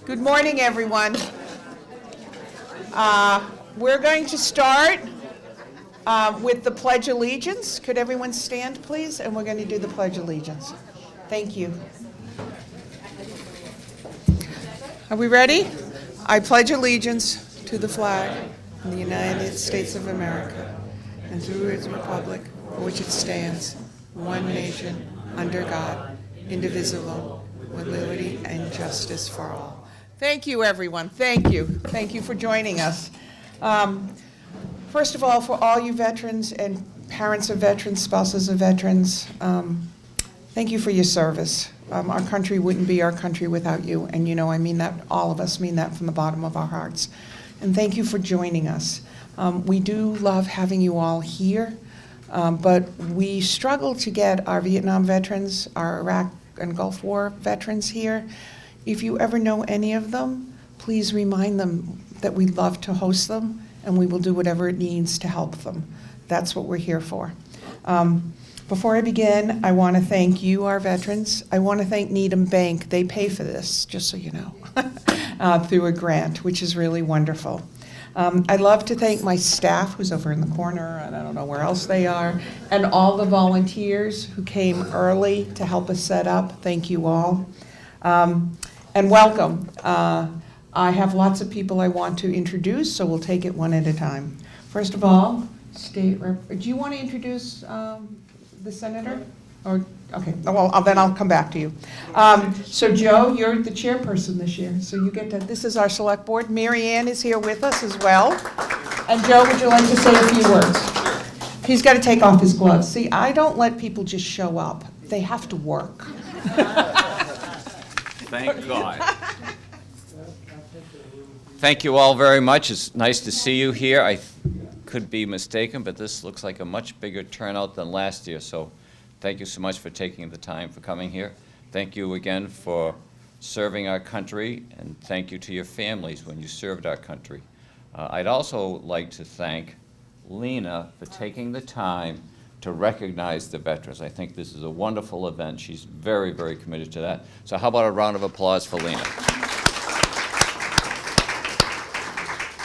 Good morning, everyone. We're going to start with the Pledge of Allegiance. Could everyone stand, please? And we're going to do the Pledge of Allegiance. Thank you. Are we ready? I pledge allegiance to the flag of the United States of America and to its republic for which it stands, one nation, under God, indivisible, with liberty and justice for all. Thank you, everyone. Thank you. Thank you for joining us. First of all, for all you veterans and parents of veterans, spouses of veterans, thank you for your service. Our country wouldn't be our country without you, and you know I mean that, all of us mean that from the bottom of our hearts. And thank you for joining us. We do love having you all here, but we struggle to get our Vietnam veterans, our Iraq and Gulf War veterans here. If you ever know any of them, please remind them that we'd love to host them, and we will do whatever it needs to help them. That's what we're here for. Before I begin, I want to thank you, our veterans. I want to thank Needham Bank. They pay for this, just so you know, through a grant, which is really wonderful. I'd love to thank my staff, who's over in the corner, and I don't know where else they are, and all the volunteers who came early to help us set up. Thank you all. And welcome. I have lots of people I want to introduce, so we'll take it one at a time. First of all, State Rep. Do you want to introduce the senator? Or okay. Well, then I'll come back to you. So Joe, you're the chairperson this year, so you get to. This is our select board. Mary Ann is here with us as well. And Joe, would you like to say a few words? He's got to take off his gloves. See, I don't let people just show up. They have to work. Thank God. Thank you all very much. It's nice to see you here. I could be mistaken, but this looks like a much bigger turnout than last year. So thank you so much for taking the time for coming here. Thank you again for serving our country, and thank you to your families when you served our country. I'd also like to thank Lena for taking the time to recognize the veterans. I think this is a wonderful event. She's very, very committed to that. So how about a round of applause for Lena?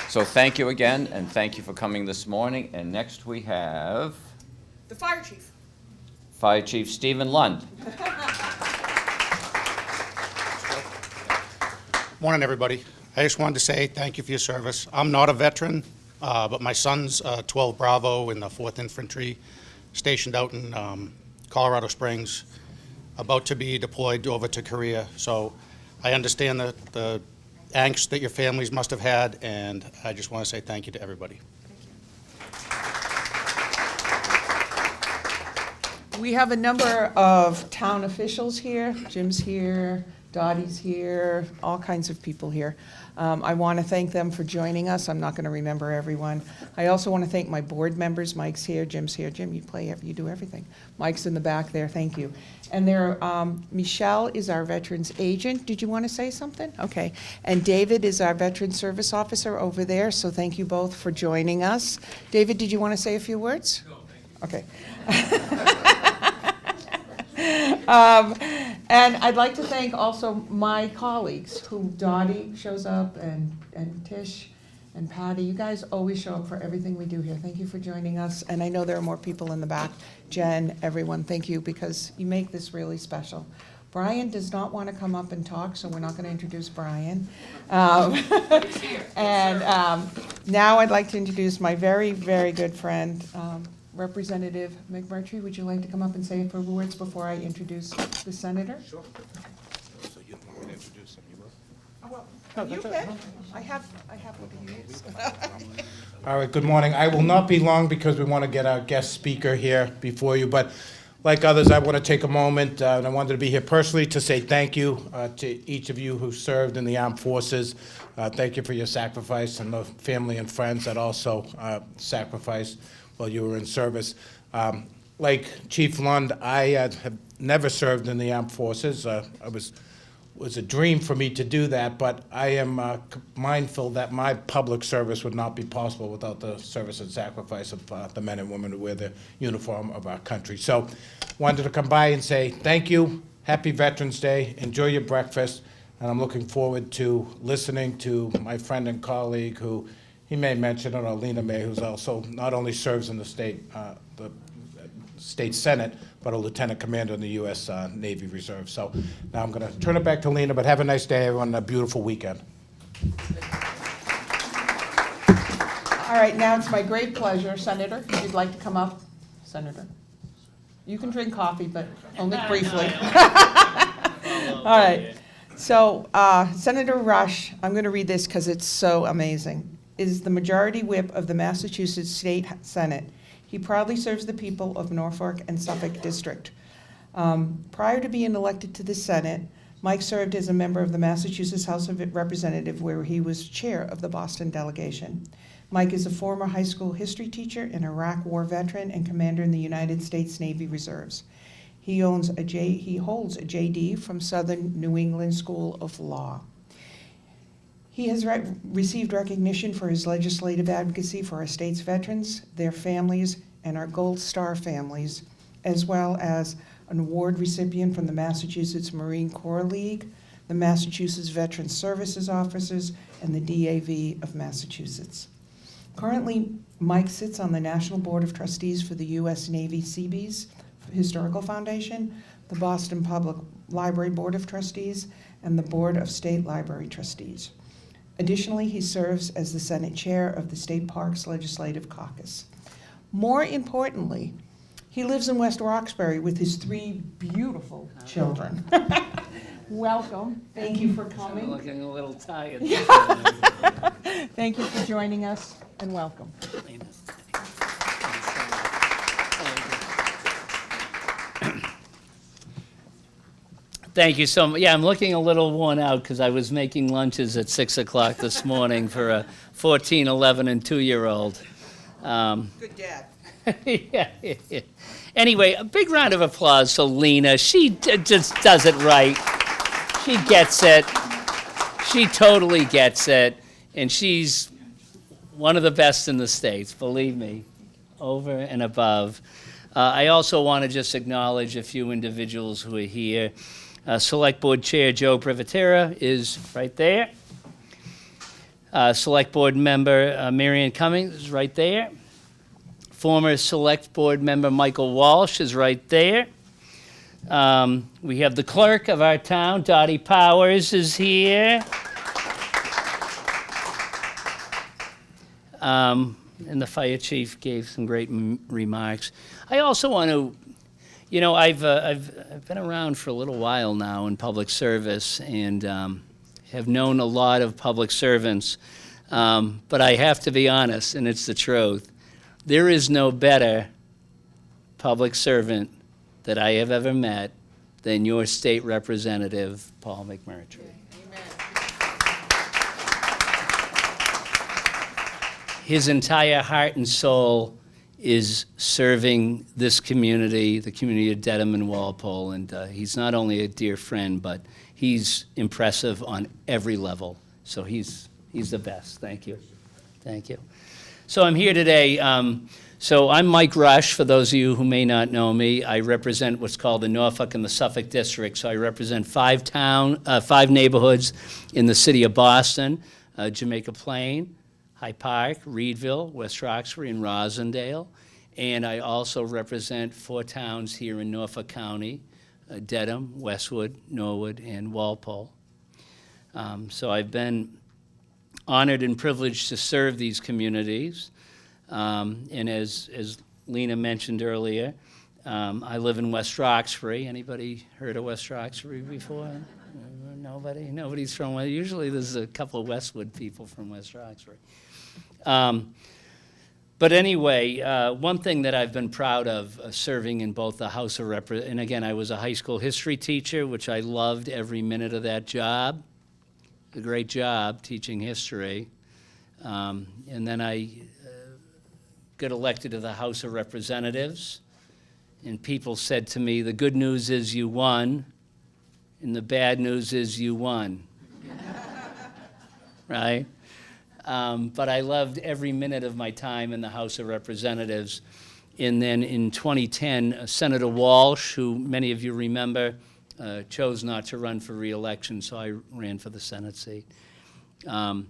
So thank you again, and thank you for coming this morning. And next we have The fire chief. Fire Chief Stephen Lund. Morning, everybody. I just wanted to say thank you for your service. I'm not a veteran, but my son's 12 Bravo in the 4th Infantry, stationed out in Colorado Springs, about to be deployed over to Korea. So I understand the angst that your families must have had, and I just want to say thank you to everybody. We have a number of town officials here. Jim's here, Dottie's here, all kinds of people here. I want to thank them for joining us. I'm not going to remember everyone. I also want to thank my board members. Mike's here, Jim's here. Jim, you do everything. Mike's in the back there, thank you. And there, Michelle is our veterans agent. Did you want to say something? Okay. And David is our veteran service officer over there, so thank you both for joining us. David, did you want to say a few words? No, thank you. Okay. And I'd like to thank also my colleagues, who Dottie shows up, and Tish and Patty. You guys always show up for everything we do here. Thank you for joining us. And I know there are more people in the back. Jen, everyone, thank you, because you make this really special. Brian does not want to come up and talk, so we're not going to introduce Brian. And now I'd like to introduce my very, very good friend, Representative McMurtry. Would you like to come up and say a few words before I introduce the senator? Sure. So you don't want me to introduce him, you will? Oh, well, you can. I have what he needs. All right, good morning. I will not be long because we want to get our guest speaker here before you, but like others, I want to take a moment, and I wanted to be here personally to say thank you to each of you who served in the armed forces. Thank you for your sacrifice, and the family and friends that also sacrificed while you were in service. Like Chief Lund, I have never served in the armed forces. It was a dream for me to do that, but I am mindful that my public service would not be possible without the service and sacrifice of the men and women who wear the uniform of our country. So wanted to come by and say thank you, happy Veterans Day, enjoy your breakfast, and I'm looking forward to listening to my friend and colleague who, he may mention it, or Lena may, who's also not only serves in the state Senate, but a lieutenant commander in the U.S. Navy Reserve. So now I'm going to turn it back to Lena, but have a nice day, everyone, and a beautiful weekend. All right, now it's my great pleasure, Senator, if you'd like to come up. Senator, you can drink coffee, but only briefly. All right, so Senator Rush, I'm going to read this because it's so amazing, is the Majority Whip of the Massachusetts State Senate. He proudly serves the people of Norfolk and Suffolk District. Prior to being elected to the Senate, Mike served as a member of the Massachusetts House of Representatives, where he was chair of the Boston delegation. Mike is a former high school history teacher, an Iraq War veteran, and commander in the United States Navy Reserves. He holds a JD from Southern New England School of Law. He has received recognition for his legislative advocacy for our state's veterans, their families, and our Gold Star families, as well as an award recipient from the Massachusetts Marine Corps League, the Massachusetts Veterans Services Officers, and the DAV of Massachusetts. Currently, Mike sits on the National Board of Trustees for the U.S. Navy Seabees Historical Foundation, the Boston Public Library Board of Trustees, and the Board of State Library Trustees. Additionally, he serves as the Senate Chair of the State Parks Legislative Caucus. More importantly, he lives in West Roxbury with his 3 beautiful children. Welcome. Thank you for coming. I'm looking a little tired. Thank you for joining us, and welcome. Thank you so much. Yeah, I'm looking a little worn out because I was making lunches at 6 o'clock this morning for a 14, 11, and 2-year-old. Good dad. Yeah. Anyway, a big round of applause for Lena. She just does it right. She gets it. She totally gets it. And she's one of the best in the States, believe me, over and above. I also want to just acknowledge a few individuals who are here. Select Board Chair Joe Privatera is right there. Select Board Member Marianne Cummings is right there. Former Select Board Member Michael Walsh is right there. We have the clerk of our town, Dottie Powers, is here. And the fire chief gave some great remarks. I also want to, you know, I've been around for a little while now in public service and have known a lot of public servants. But I have to be honest, and it's the truth. There is no better public servant that I have ever met than your state representative, Paul McMurtry. His entire heart and soul is serving this community, the community of Dedham and Walpole, and he's not only a dear friend, but he's impressive on every level. So he's the best. Thank you. Thank you. So I'm here today. So I'm Mike Rush, for those of you who may not know me. I represent what's called the Norfolk and the Suffolk District. So I represent 5 neighborhoods in the city of Boston, Jamaica Plain, High Park, Reedville, West Roxbury, and Rosendale. And I also represent 4 towns here in Norfolk County, Dedham, Westwood, Norwood, and Walpole. So I've been honored and privileged to serve these communities. And as Lena mentioned earlier, I live in West Roxbury. Anybody heard of West Roxbury before? Nobody? Nobody's from West. Usually there's a couple of Westwood people from West Roxbury. But anyway, one thing that I've been proud of serving in both the House of Representatives, and again, I was a high school history teacher, which I loved every minute of that job. A great job teaching history. And then I got elected to the House of Representatives, and people said to me, the good news is you won, and the bad news is you won. Right? But I loved every minute of my time in the House of Representatives. And then in 2010, Senator Walsh, who many of you remember, chose not to run for re-election, so I ran for the Senate seat. Just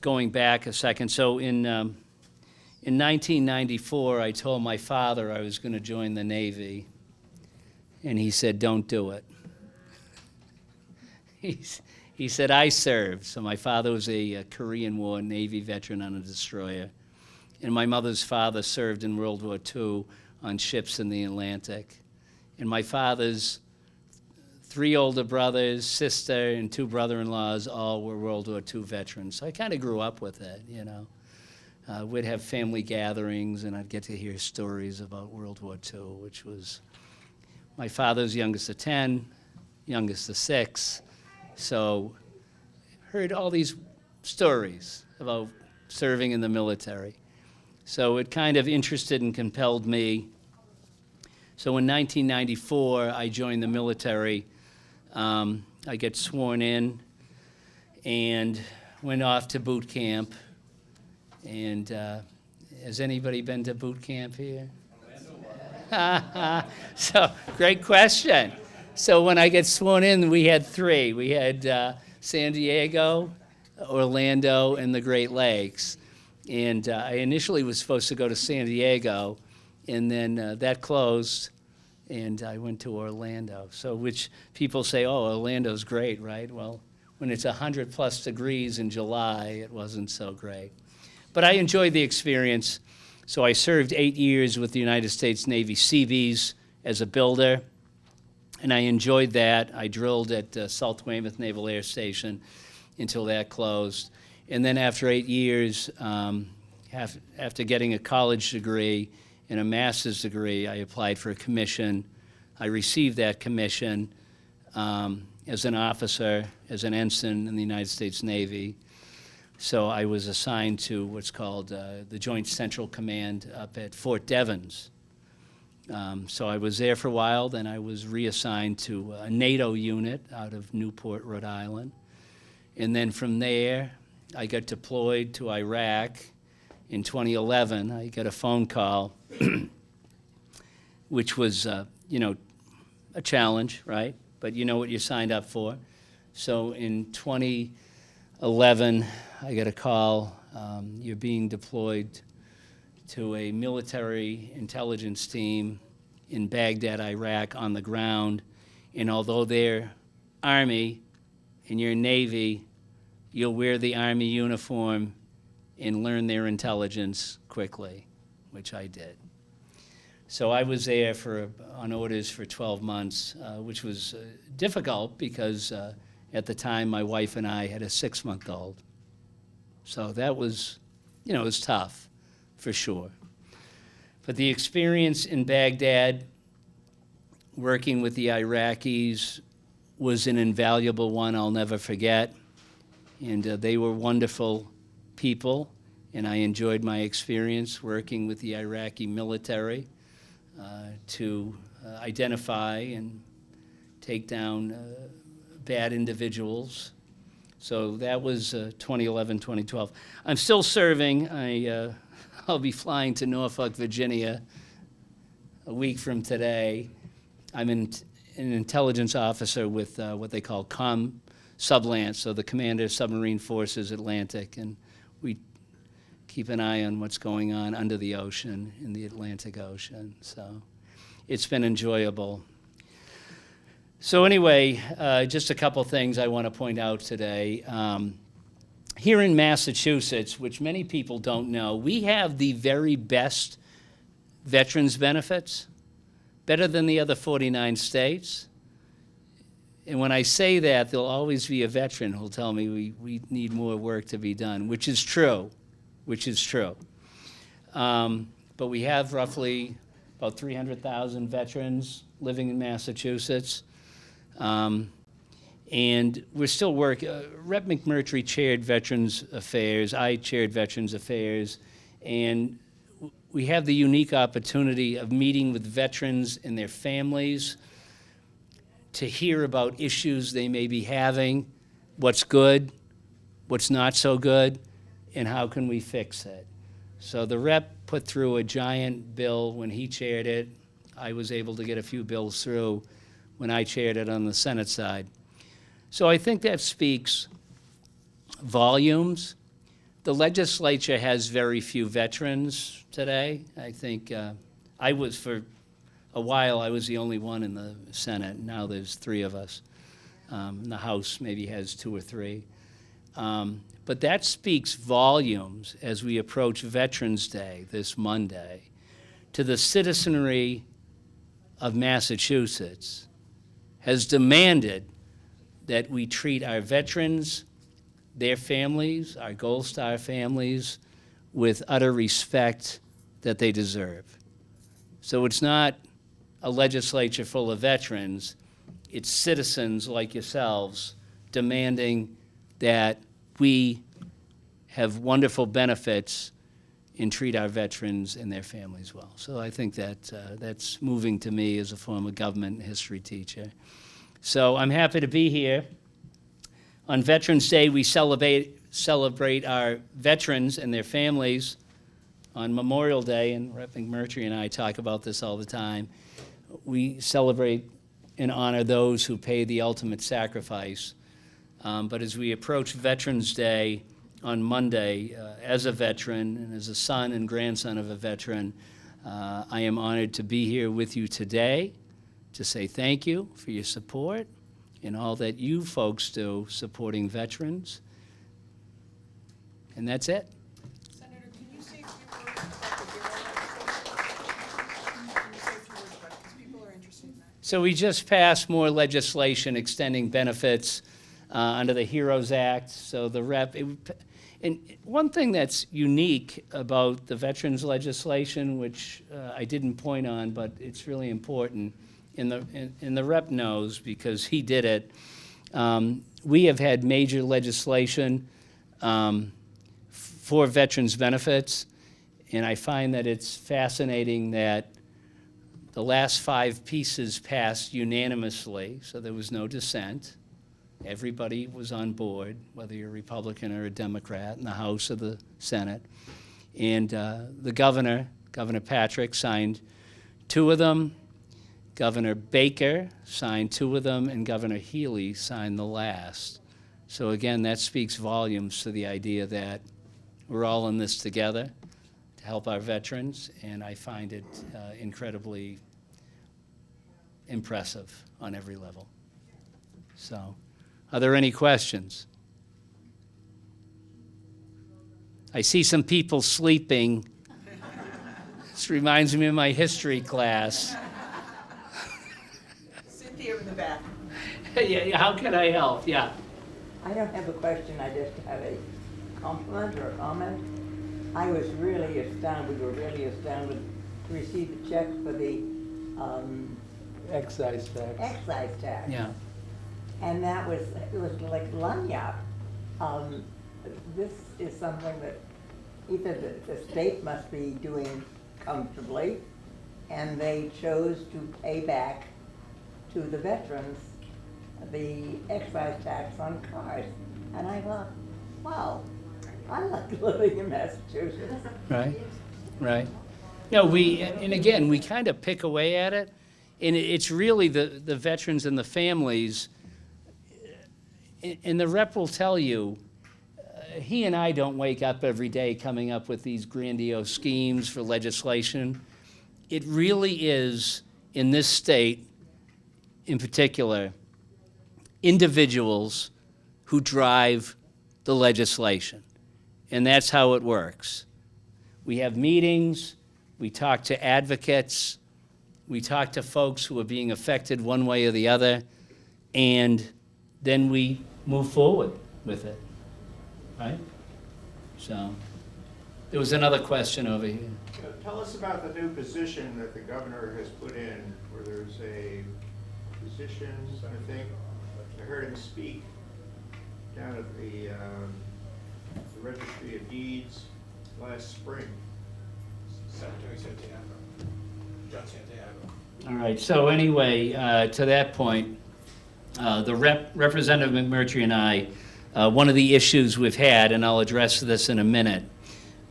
going back a second, so in 1994, I told my father I was going to join the Navy, and he said, "Don't do it." He said, "I served." So my father was a Korean War Navy veteran on a destroyer, and my mother's father served in World War II on ships in the Atlantic. And my father's 3 older brothers, sister, and 2 brother-in-laws all were World War II veterans. So I kind of grew up with it, you know. We'd have family gatherings, and I'd get to hear stories about World War II, which was my father's youngest of 10, youngest of 6. So heard all these stories about serving in the military. So it kind of interested and compelled me. So in 1994, I joined the military. I get sworn in and went off to boot camp. And has anybody been to boot camp here? So, great question. So when I get sworn in, we had 3. We had San Diego, Orlando, and the Great Lakes. And I initially was supposed to go to San Diego, and then that closed, and I went to Orlando. So which people say, oh, Orlando's great, right? Well, when it's 100+ degrees in July, it wasn't so great. But I enjoyed the experience. So I served 8 years with the United States Navy Seabees as a builder, and I enjoyed that. I drilled at South Weymouth Naval Air Station until that closed. And then after 8 years, after getting a college degree and a master's degree, I applied for a commission. I received that commission as an officer, as an ensign in the United States Navy. So I was assigned to what's called the Joint Central Command up at Fort Devens. So I was there for a while, then I was reassigned to a NATO unit out of Newport, Rhode Island. And then from there, I got deployed to Iraq. In 2011, I got a phone call, which was, a challenge, right? But you know what you signed up for. So in 2011, I got a call, you're being deployed to a military intelligence team in Baghdad, Iraq, on the ground. And although they're Army and you're Navy, you'll wear the Army uniform and learn their intelligence quickly, which I did. So I was there on orders for 12 months, which was difficult because at the time my wife and I had a 6-month-old. So that was, it was tough, for sure. But the experience in Baghdad, working with the Iraqis, was an invaluable one I'll never forget. And they were wonderful people, and I enjoyed my experience working with the Iraqi military to identify and take down bad individuals. So that was 2011, 2012. I'm still serving. I'll be flying to Norfolk, Virginia a week from today. I'm an intelligence officer with what they call Sublance, so the Commander of Submarine Forces Atlantic, and we keep an eye on what's going on under the ocean, in the Atlantic Ocean. So it's been enjoyable. So anyway, just a couple things I want to point out today. Here in Massachusetts, which many people don't know, we have the very best veterans benefits, better than the other 49 states. And when I say that, there'll always be a veteran who'll tell me we need more work to be done, which is true. But we have roughly about 300,000 veterans living in Massachusetts. And we're still working. Rep. McMurtry chaired Veterans Affairs. I chaired Veterans Affairs. And we have the unique opportunity of meeting with veterans and their families to hear about issues they may be having, what's good, what's not so good, and how can we fix it. So the rep put through a giant bill when he chaired it. I was able to get a few bills through when I chaired it on the Senate side. So I think that speaks volumes. The legislature has very few veterans today. I think for a while, I was the only one in the Senate. Now there's 3 of us. The House maybe has 2 or 3. But that speaks volumes as we approach Veterans Day this Monday to the citizenry of Massachusetts has demanded that we treat our veterans, their families, our Gold Star families, with utter respect that they deserve. So it's not a legislature full of veterans, it's citizens like yourselves demanding that we have wonderful benefits and treat our veterans and their families well. So I think that that's moving to me as a former government and history teacher. So I'm happy to be here. On Veterans Day, we celebrate our veterans and their families. On Memorial Day, and Rep. McMurtry and I talk about this all the time, we celebrate and honor those who pay the ultimate sacrifice. But as we approach Veterans Day on Monday, as a veteran and as a son and grandson of a veteran, I am honored to be here with you today to say thank you for your support and all that you folks do supporting veterans. And that's it. Senator, can you say a few words about the bureau? Can you say a few words about it, because people are interested in that. So we just passed more legislation extending benefits under the HEROES Act. So the and one thing that's unique about the veterans legislation, which I didn't point on, but it's really important, and the rep knows because he did it. We have had major legislation for veterans benefits, and I find that it's fascinating that the last 5 pieces passed unanimously, so there was no dissent. Everybody was on board, whether you're a Republican or a Democrat, in the House or the Senate. And the Governor Patrick, signed 2 of them. Governor Baker signed 2 of them, and Governor Healy signed the last. So again, that speaks volumes to the idea that we're all in this together to help our veterans, and I find it incredibly impressive on every level. So, are there any questions? I see some people sleeping. This reminds me of my history class. Cynthia in the back. Yeah, how can I help? Yeah. I don't have a question, I just have a compliment or a comment. I was really astounded, we were really astounded to receive the check for the Excise tax. excise tax. Yeah. And it was like lagniappe. This is something that either the state must be doing comfortably, and they chose to pay back to the veterans the excise tax on cars. And I thought, wow, I like living in Massachusetts. Right. No, and again, we kind of pick away at it, and it's really the veterans and the families. And the rep will tell you, he and I don't wake up every day coming up with these grandiose schemes for legislation. It really is, in this state in particular, individuals who drive the legislation. And that's how it works. We have meetings, we talk to advocates, we talk to folks who are being affected one way or the other, and then we move forward with it, right? So, there was another question over here. Tell us about the new position that the governor has put in, where there's a position, I think, I heard him speak down at the Registry of Deeds last spring. Secretary Santiago, John Santiago. All right, so anyway, to that point, Representative McMurtry and I, one of the issues we've had, and I'll address this in a minute,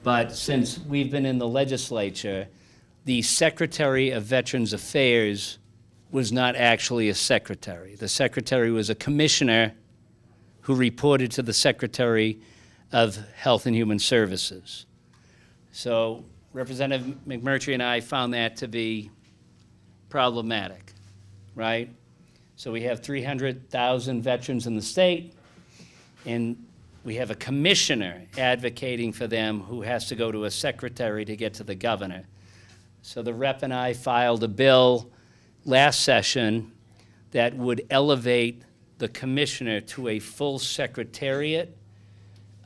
but since we've been in the legislature, the Secretary of Veterans Affairs was not actually a secretary. The secretary was a commissioner who reported to the Secretary of Health and Human Services. So Representative McMurtry and I found that to be problematic, right? So we have 300,000 veterans in the state, and we have a commissioner advocating for them who has to go to a secretary to get to the governor. So the rep and I filed a bill last session that would elevate the commissioner to a full secretariat.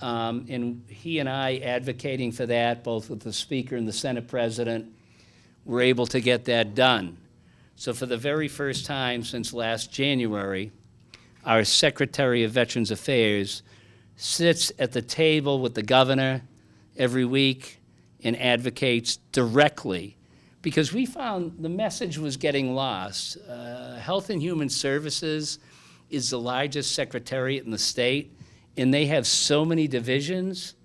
And he and I advocating for that, both with the Speaker and the Senate President, were able to get that done. So for the very first time since last January, our Secretary of Veterans Affairs sits at the table with the governor every week and advocates directly, because we found the message was getting lost. Health and Human Services is the largest secretariat in the state, and they have so many divisions.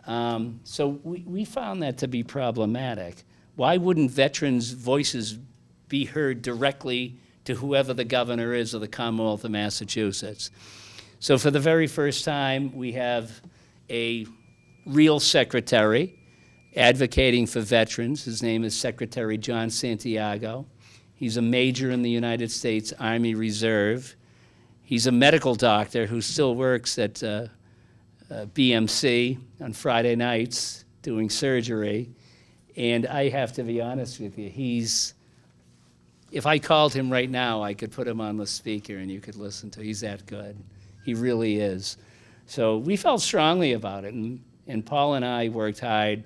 So we found that to be problematic. Why wouldn't veterans' voices be heard directly to whoever the governor is of the Commonwealth of Massachusetts? So for the very first time, we have a real secretary advocating for veterans. His name is Secretary John Santiago. He's a major in the United States Army Reserve. He's a medical doctor who still works at BMC on Friday nights doing surgery. And I have to be honest with you, if I called him right now, I could put him on the speaker and you could listen to. He's that good. He really is. So we felt strongly about it, and Paul and I worked hard.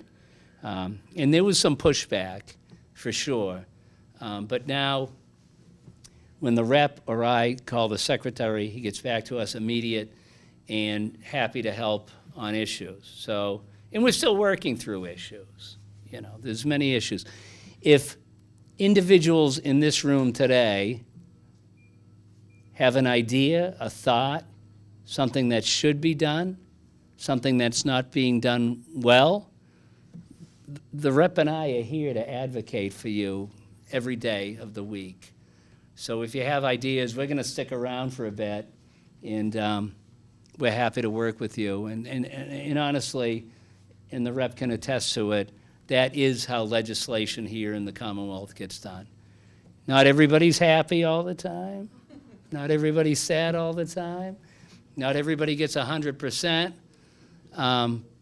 And there was some pushback, for sure. But now, when the rep or I call the secretary, he gets back to us immediate and happy to help on issues. So, and we're still working through issues. You know, there's many issues. If individuals in this room today have an idea, a thought, something that should be done, something that's not being done well, the rep and I are here to advocate for you every day of the week. So if you have ideas, we're going to stick around for a bit, and we're happy to work with you. And honestly, and the rep can attest to it, that is how legislation here in the Commonwealth gets done. Not everybody's happy all the time. Not everybody's sad all the time. Not everybody gets 100%.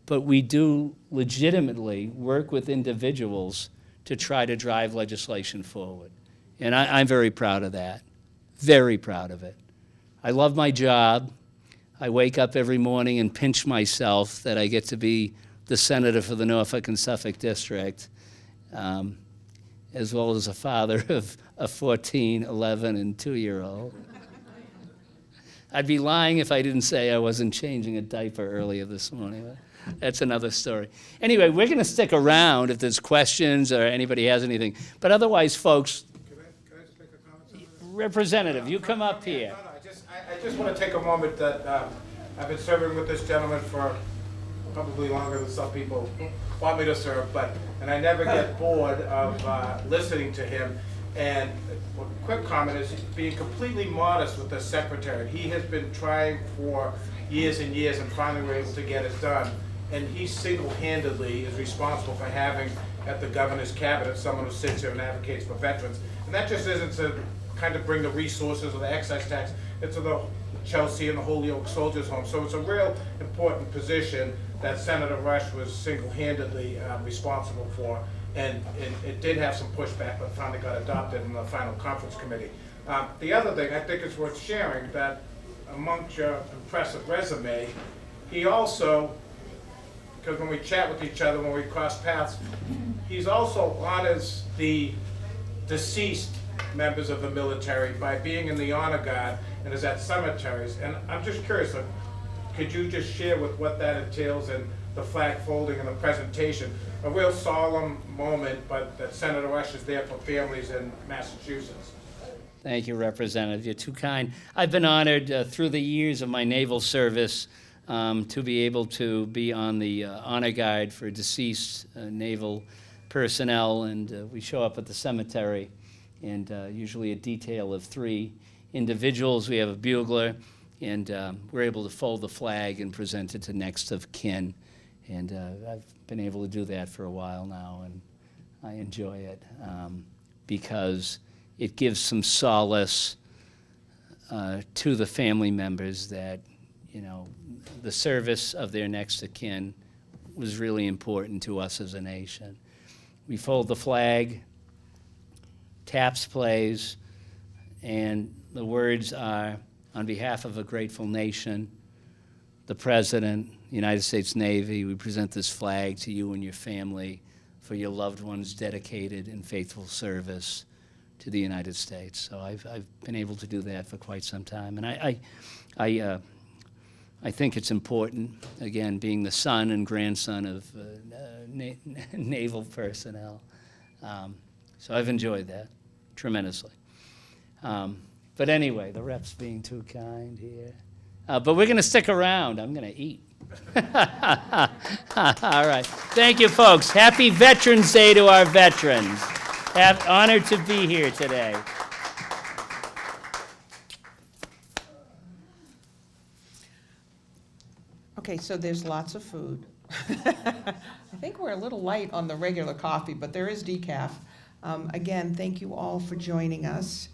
But we do legitimately work with individuals to try to drive legislation forward. And I'm very proud of that, very proud of it. I love my job. I wake up every morning and pinch myself that I get to be the senator for the Norfolk and Suffolk District, as well as a father of a 14, 11, and 2-year-old. I'd be lying if I didn't say I wasn't changing a diaper earlier this morning. That's another story. Anyway, we're going to stick around if there's questions or anybody has anything. But otherwise, folks, Can I just make a comment? Representative, you come up here. No, I just want to take a moment that I've been serving with this gentleman for probably longer than some people want me to serve, and I never get bored of listening to him. And a quick comment is being completely modest with the secretary. He has been trying for years and years, and finally we're able to get it done. And he single-handedly is responsible for having at the governor's cabinet someone who sits here and advocates for veterans. And that just isn't to kind of bring the resources or the excise tax, it's to the Chelsea and the Holyoke Soldiers Home. So it's a real important position that Senator Rush was single-handedly responsible for. And it did have some pushback, but finally got adopted in the final conference committee. The other thing I think is worth sharing, that amongst your impressive resume, he also, because when we chat with each other, when we cross paths, he's also honors the deceased members of the military by being in the honor guard and is at cemeteries. And I'm just curious, could you just share with what that entails and the flag folding and the presentation? A real solemn moment, but that Senator Rush is there for families in Massachusetts. Thank you, Representative. You're too kind. I've been honored through the years of my naval service to be able to be on the honor guard for deceased naval personnel, and we show up at the cemetery, and usually a detail of 3 individuals. We have a bugler, and we're able to fold the flag and present it to next of kin. And I've been able to do that for a while now, and I enjoy it because it gives some solace to the family members that, you know, the service of their next of kin was really important to us as a nation. We fold the flag, taps plays, and the words are, on behalf of a grateful nation, the President, the United States Navy, we present this flag to you and your family for your loved ones' dedicated and faithful service to the United States. So I've been able to do that for quite some time. And I think it's important, again, being the son and grandson of naval personnel. So I've enjoyed that tremendously. But anyway, the rep's being too kind here. But we're going to stick around. I'm going to eat. All right. Thank you, folks. Happy Veterans Day to our veterans. Honored to be here today. Okay, so there's lots of food. I think we're a little light on the regular coffee, but there is decaf. Again, thank you all for joining us.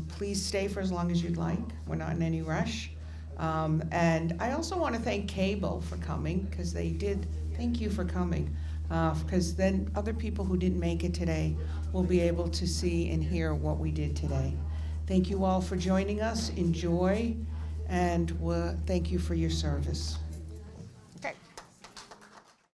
Please stay for as long as you'd like. We're not in any rush. And I also want to thank Cable for coming, because they did. Thank you for coming, because then other people who didn't make it today will be able to see and hear what we did today. Thank you all for joining us. Enjoy, and thank you for your service.